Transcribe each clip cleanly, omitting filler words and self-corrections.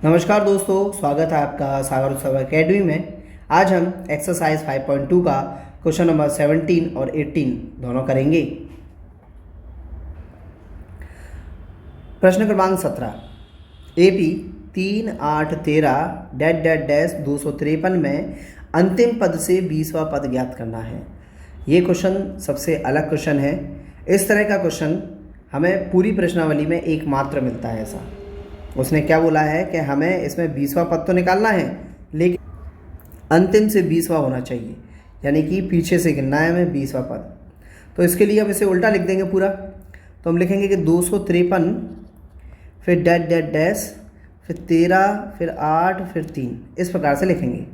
नमस्कार दोस्तों, स्वागत है आपका सागर उत्सव अकेडमी में। आज हम एक्सरसाइज 5.2 का क्वेश्चन नंबर 17 और 18 दोनों करेंगे। प्रश्न क्रमांक 17, AP 3, 8, 13 डैश डैश डैश 253 में अंतिम पद से 20वां पद ज्ञात करना है। ये क्वेश्चन सबसे अलग क्वेश्चन है। इस तरह का क्वेश्चन हमें पूरी प्रश्नावली में एक मात्र मिलता है। ऐसा उसने क्या बोला है कि हमें इसमें 20वां पद तो निकालना है, लेकिन अंतिम से 20वां होना चाहिए, यानी कि पीछे से गिनना है हमें 20वां पद। तो इसके लिए हम इसे उल्टा लिख देंगे पूरा। तो हम लिखेंगे कि 253 फिर डैश डैश डैश फिर 13 फिर 8 फिर 3, इस प्रकार से लिखेंगे।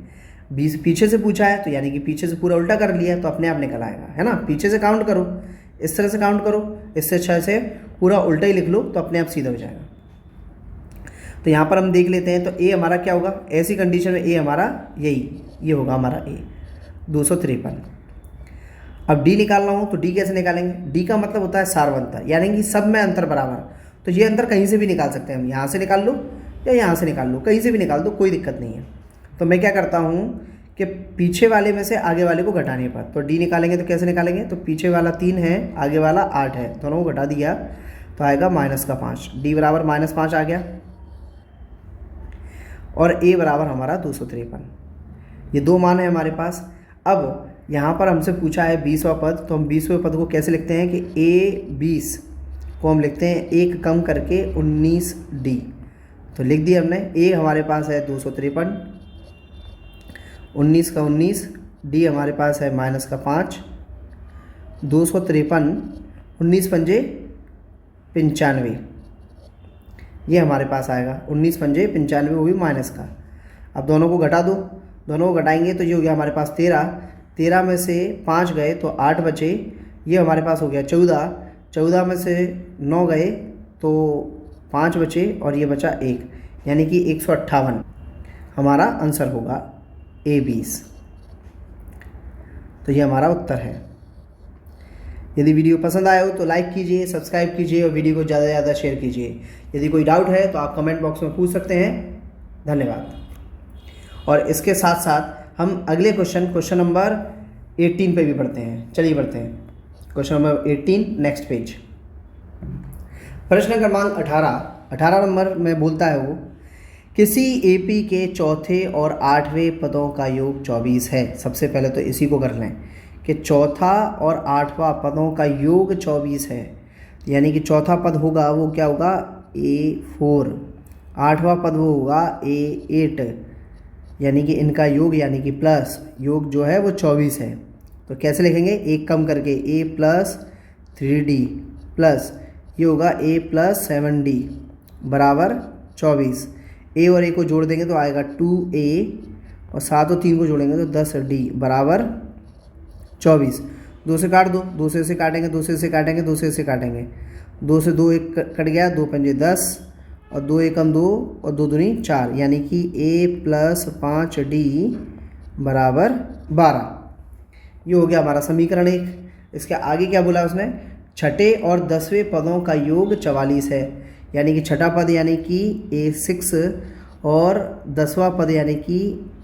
20 पीछे से पूछा है, तो यानी कि पीछे से पूरा उल्टा कर लिया तो अपने आप निकल आएगा, है ना। पीछे से काउंट करो, इस तरह से काउंट करो, इससे अच्छा से पूरा उल्टा ही लिख लो तो अपने आप सीधा हो जाएगा। तो यहाँ पर हम देख लेते हैं। तो ए हमारा क्या होगा, ऐसी कंडीशन में ए हमारा ये होगा हमारा ए 253। अब डी निकालना हो तो डी कैसे निकालेंगे। डी का मतलब होता है सारवंतर, यानी कि सब में अंतर बराबर। तो ये अंतर कहीं से भी निकाल सकते हैं हम, यहाँ से निकाल लो या यहाँ से निकाल लो, कहीं से भी निकाल दो, कोई दिक्कत नहीं है। तो मैं क्या करता हूँ कि पीछे वाले में से आगे वाले को घटाने पर, तो डी निकालेंगे तो कैसे निकालेंगे। तो पीछे वाला 3 है, आगे वाला 8 है, दोनों को घटा दिया तो आएगा -5। डी बराबर -5 आ गया और ए बराबर हमारा 253। ये दो मान है हमारे पास। अब यहाँ पर हमसे पूछा है 20वां पद, तो हम 20वें पद को कैसे लिखते हैं कि ए 20 को हम लिखते हैं 1 कम करके 19D। तो लिख दिया हमने। ए हमारे पास है 253, 19 का 19, डी हमारे पास है -5, 253, 19 पंजे 95, ये हमारे पास आएगा। 19 पंजे 95, वो भी माइनस का। अब दोनों को घटा दो, दोनों को घटाएंगे तो ये हो गया हमारे पास 13 में से 5 गए तो 8 बचे, ये हमारे पास हो गया 14 में से 9 गए तो 5 बचे और ये बचा 1, यानी कि 158 हमारा आंसर होगा ए 20। तो ये हमारा उत्तर है। यदि वीडियो पसंद आया हो तो लाइक कीजिए, सब्सक्राइब कीजिए और वीडियो को ज़्यादा से ज़्यादा शेयर कीजिए। यदि कोई डाउट है तो आप कमेंट बॉक्स में पूछ सकते हैं। धन्यवाद। और इसके साथ साथ हम अगले क्वेश्चन नंबर 18 पे भी पढ़ते हैं। चलिए पढ़ते हैं क्वेश्चन नंबर 18, नेक्स्ट पेज। प्रश्न क्रमांक 18 नंबर में बोलता है वो, किसी एपी के चौथे और 8वें पदों का योग 24 है। सबसे पहले तो इसी को कर लें कि चौथा और 8वां पदों का योग 24 है, यानी कि चौथा पद होगा वो क्या होगा A4, 8वां पद वो होगा A8, यानी कि इनका योग यानी कि प्लस योग जो है वो 24 है। तो कैसे लिखेंगे, 1 कम करके A + 3D प्लस ये होगा A + 7D बराबर 24। ए और ए को जोड़ देंगे तो आएगा 2A और 7 और 3 को जोड़ेंगे तो 10D बराबर 24। 2 से काट दो, 2 से इसे काटेंगे, 2 से इसे काटेंगे, 2 से इसे काटेंगे, 2 से 2 1 कट गया, 2 पंजे 10 और 2 एकम 2 और 2 दूनी 4, यानी कि A + 5D बराबर 12। ये हो गया हमारा समीकरण 1। इसके आगे क्या बोला उसने, छठे और 10वें पदों का योग 44 है, यानी कि छठा पद यानी कि A6 और 10वां पद यानी कि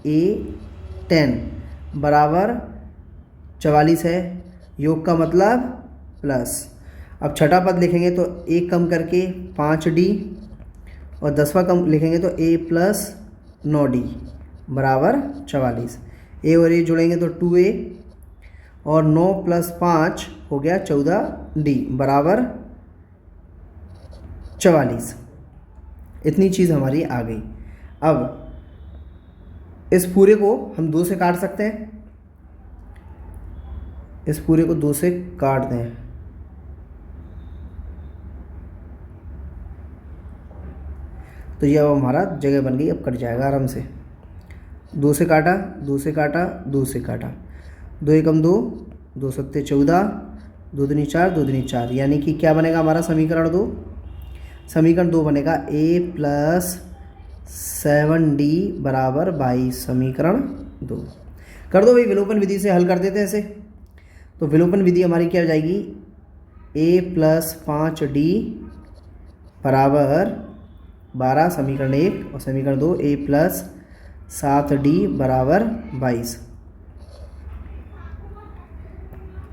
A10 बराबर 44 है। योग का मतलब प्लस। अब छठा पद लिखेंगे तो 1 कम करके 5D और 10वां कम लिखेंगे तो A + 9D बराबर 44। ए और ए जुड़ेंगे तो 2A और 9 + 5 हो गया 14D बराबर 44। इतनी चीज़ हमारी आ गई। अब इस पूरे को हम 2 से काट सकते हैं, इस पूरे को 2 से काट दें तो यह अब हमारा जगह बन गई। अब कट जाएगा आराम से। 2 से काटा, 2 से काटा, 2 से काटा, 2 एकम 2, 2 सत्ते 14, 2 दूनी 4, 2 दूनी 4, यानी कि क्या बनेगा हमारा समीकरण 2। समीकरण 2 बनेगा A + 7D बराबर 22। समीकरण 2 कर दो भाई, विलोपन विधि से हल कर देते हैं इसे। तो विलोपन विधि हमारी क्या हो जाएगी, A + 5D बराबर 12 समीकरण 1 और समीकरण 2 a प्लस 7d बराबर 22।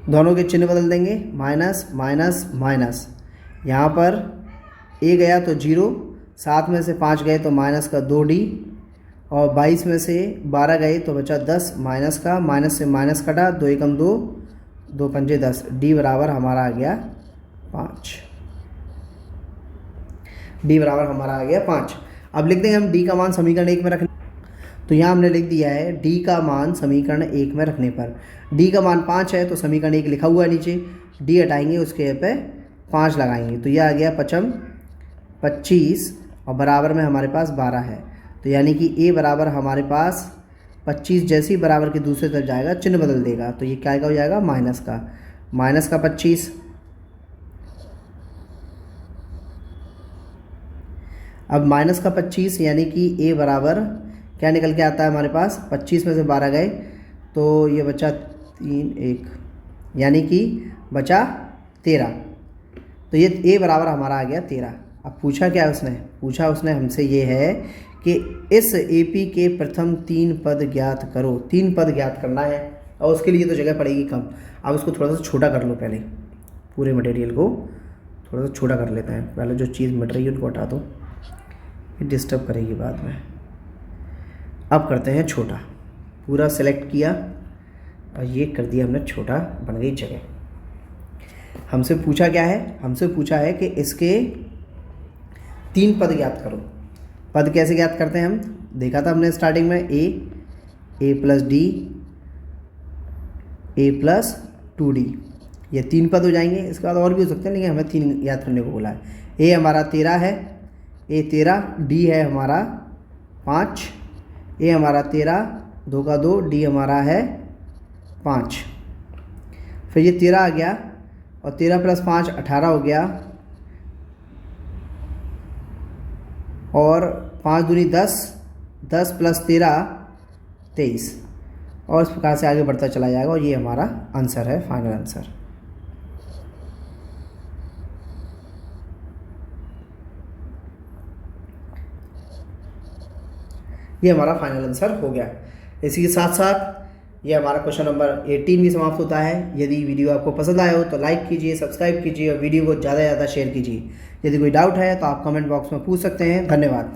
दोनों के चिन्ह बदल देंगे, माइनस माइनस माइनस। यहाँ पर a गया तो 0, 7 में से 5 गए तो माइनस का 2d, और 22 में से 12 गए तो बचा 10 माइनस का, माइनस से माइनस कटा, 2 एकम 2, 2 पंजे 10, d बराबर हमारा आ गया 5। d बराबर हमारा आ गया 5। अब लिख देंगे हम d का मान समीकरण 1 में रखने, तो यहाँ हमने लिख दिया है d का मान समीकरण 1 में रखने पर d का मान 5 है तो समीकरण 1 लिखा हुआ है नीचे, d हटाएंगे उसके पे 5 लगाएंगे तो यह आ गया 5 25 और बराबर में हमारे पास 12 है। तो यानी कि a बराबर हमारे पास 25 जैसे ही बराबर के दूसरे तरफ जाएगा चिन्ह बदल देगा, तो ये क्या हो जाएगा माइनस का 25। अब माइनस का 25 यानी कि a बराबर क्या निकल के आता है हमारे पास, 25 में से 12 गए तो ये बचा 3 1 यानी कि बचा 13। तो ये a बराबर हमारा आ गया 13। अब पूछा क्या उसने, पूछा उसने हमसे ये है कि इस AP के प्रथम 3 पद ज्ञात करो। 3 पद ज्ञात करना है और उसके लिए तो जगह पड़ेगी कम। अब उसको थोड़ा सा छोटा कर लो, पहले पूरे मटेरियल को थोड़ा सा छोटा कर लेते हैं। पहले जो चीज़ मटेरियल को हटा दो, ये डिस्टर्ब करेगी बाद में। अब करते हैं छोटा, पूरा सेलेक्ट किया और ये कर दिया हमने छोटा, बन गई जगह। हमसे पूछा क्या है, हमसे पूछा है कि इसके 3 पद ज्ञात करो। पद कैसे ज्ञात करते हैं हम, देखा था हमने स्टार्टिंग में, a plus d, a plus 2d, ये 3 पद हो जाएंगे। इसके बाद और भी हो सकते हैं लेकिन हमें 3 याद करने को बोला है। a हमारा 13 है, a 13, d है हमारा 5, a हमारा 13, 2 का 2, d हमारा है 5। फिर ये 13 आ गया और 13 प्लस 5 18 हो गया, और 5 दूनी 10, 10 प्लस 13 23, और इस प्रकार से आगे बढ़ता चला जाएगा। और ये हमारा आंसर है, फाइनल आंसर। ये हमारा फाइनल आंसर हो गया। इसी के साथ साथ ये हमारा क्वेश्चन नंबर 18 भी समाप्त होता है। यदि वीडियो आपको पसंद आया हो तो लाइक कीजिए, सब्सक्राइब कीजिए और वीडियो को ज़्यादा से ज़्यादा शेयर कीजिए। यदि कोई डाउट है तो आप कमेंट बॉक्स में पूछ सकते हैं। धन्यवाद।